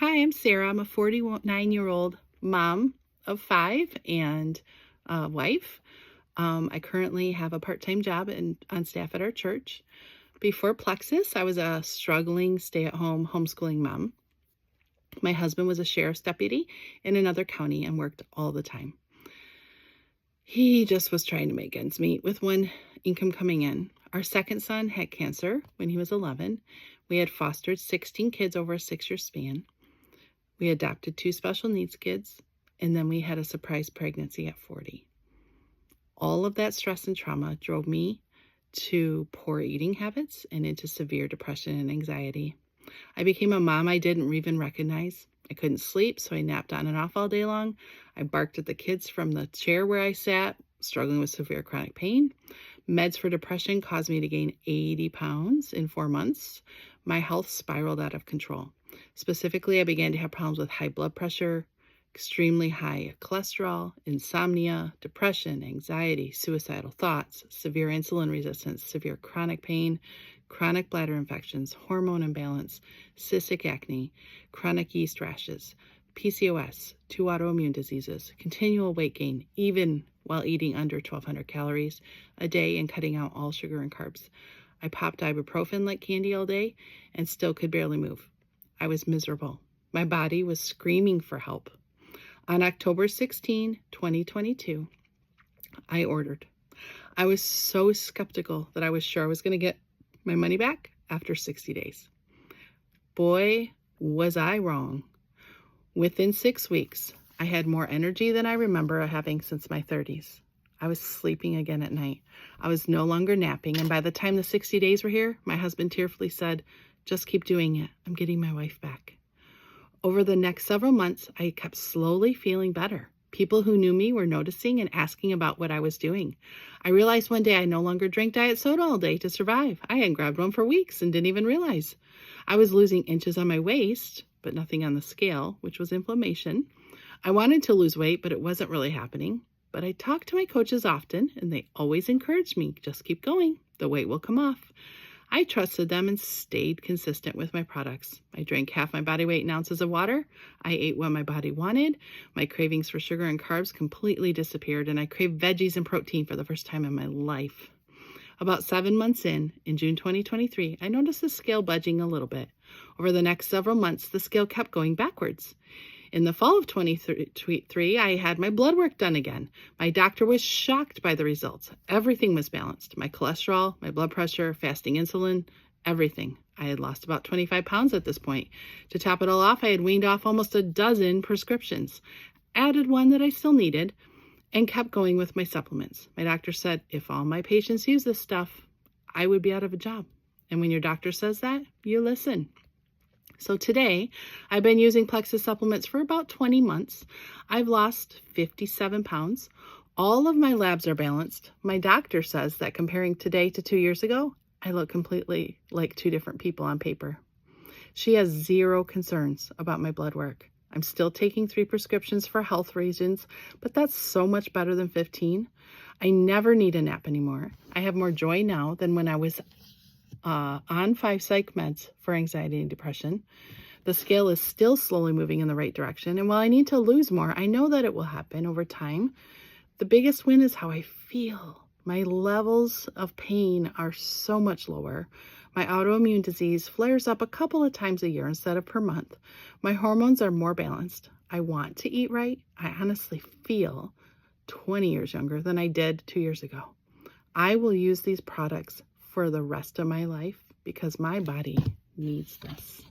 Hi, I'm Sarah. I'm a 49-year-old mom of 5 and a wife. I currently have a part-time job on staff at our church. Before Plexus, I was a struggling stay-at-home homeschooling mom. My husband was a sheriff's deputy in another county and worked all the time. He just was trying to make ends meet with one income coming in. Our second son had cancer when he was 11. We had fostered 16 kids over a 6-year span. We adopted 2 special needs kids, and then we had a surprise pregnancy at 40. All of that stress and trauma drove me to poor eating habits and into severe depression and anxiety. I became a mom I didn't even recognize. I couldn't sleep, so I napped on and off all day long. I barked at the kids from the chair where I sat, struggling with severe chronic pain. Meds for depression caused me to gain 80 pounds in 4 months. My health spiraled out of control. Specifically, I began to have problems with high blood pressure, extremely high cholesterol, insomnia, depression, anxiety, suicidal thoughts, severe insulin resistance, severe chronic pain, chronic bladder infections, hormone imbalance, cystic acne, chronic yeast rashes, PCOS, 2 autoimmune diseases, continual weight gain, even while eating under 1,200 calories a day and cutting out all sugar and carbs. I popped ibuprofen like candy all day and still could barely move. I was miserable. My body was screaming for help. On October 16, 2022, I ordered. I was so skeptical that I was sure I was going to get my money back after 60 days. Boy, was I wrong. Within 6 weeks, I had more energy than I remember having since my 30s. I was sleeping again at night. I was no longer napping, and by the time the 60 days were here, my husband tearfully said, "Just keep doing it. I'm getting my wife back." Over the next several months, I kept slowly feeling better. People who knew me were noticing and asking about what I was doing. I realized one day I no longer drank diet soda all day to survive. I hadn't grabbed one for weeks and didn't even realize. I was losing inches on my waist, but nothing on the scale, which was inflammation. I wanted to lose weight, but it wasn't really happening. But I talked to my coaches often, and they always encouraged me, just keep going. The weight will come off. I trusted them and stayed consistent with my products. I drank half my body weight in ounces of water. I ate what my body wanted. My cravings for sugar and carbs completely disappeared, and I craved veggies and protein for the first time in my life. About 7 months in June 2023, I noticed the scale budging a little bit. Over the next several months, the scale kept going backwards. In the fall of 2023, I had my blood work done again. My doctor was shocked by the results. Everything was balanced. My cholesterol, my blood pressure, fasting insulin, everything. I had lost about 25 pounds at this point. To top it all off, I had weaned off almost a dozen prescriptions, added one that I still needed, and kept going with my supplements. My doctor said, if all my patients use this stuff, I would be out of a job. And when your doctor says that, you listen. So today, I've been using Plexus supplements for about 20 months. I've lost 57 pounds. All of my labs are balanced. My doctor says that comparing today to 2 years ago, I look completely like 2 different people on paper. She has 0 concerns about my blood work. I'm still taking 3 prescriptions for health reasons, but that's so much better than 15. I never need a nap anymore. I have more joy now than when I was on 5 psych meds for anxiety and depression. The scale is still slowly moving in the right direction, and while I need to lose more, I know that it will happen over time. The biggest win is how I feel. My levels of pain are so much lower. My autoimmune disease flares up a couple of times a year instead of per month. My hormones are more balanced. I want to eat right. I honestly feel 20 years younger than I did 2 years ago. I will use these products for the rest of my life because my body needs this.